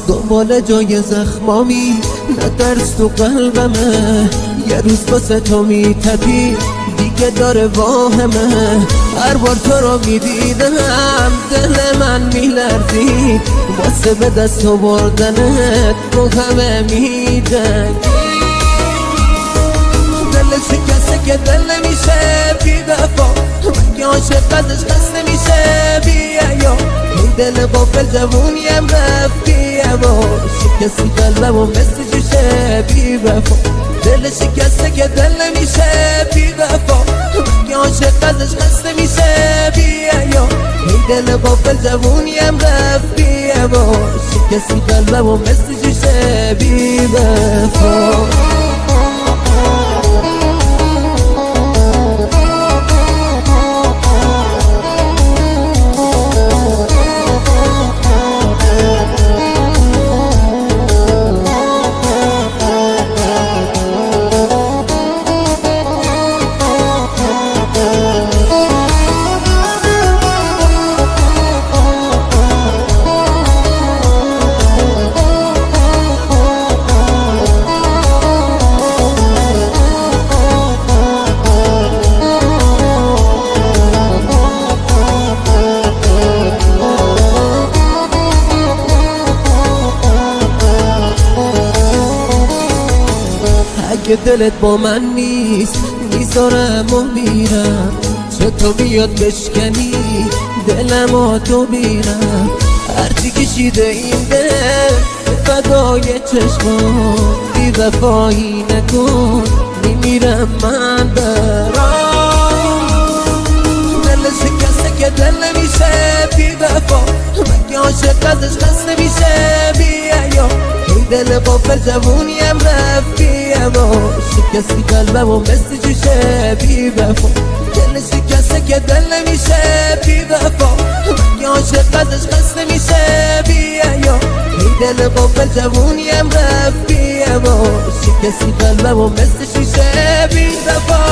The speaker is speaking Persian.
دنبال جای زخمامی نترس تو قلبمه، یه روز واسه تو میتپی دیگه داره واهمه. هر بار تو رو میدیدم دل من میلرزید، واسه به دست آوردنت رو همه میجنگی. دل شکسته که دل نمیشه بی وفا، مگه عاشق ازش خسته میشه بی حیا. این دل غافل جوونیم رفت بی هوا، شکستی قلبم و مثل جوشه بی وفا. دل شکسته که دل نمیشه بی وفا، مگه عاشق ازش خسته میشه بی حیا. این دل غافل جوونیم رفت بی هوا، شکستی قلبم و مثل جوشه بی وفا. اگه دلت با من نیست میذارم و میرم، چطور بیاد بشکنی دلم تو بیرم. هرچی کشیده این دل فدای چشمان، بی وفایی نکن میمیرم من برام. دل شکسته که دل نمیشه بی وفا، مگه عاشق ازش خسته میشه بی حیا. دل غافل جوونیم رفت بی هوا، شکستی قلبم و مثل جوشه بی وفا. دل شکسته که دل نمیشه بی وفا، مگه عاشق ازش خسته میشه بی حیا. دل غافل جوونیم رفت بی هوا، شکستی قلبم و مثل جوشه بی وفا.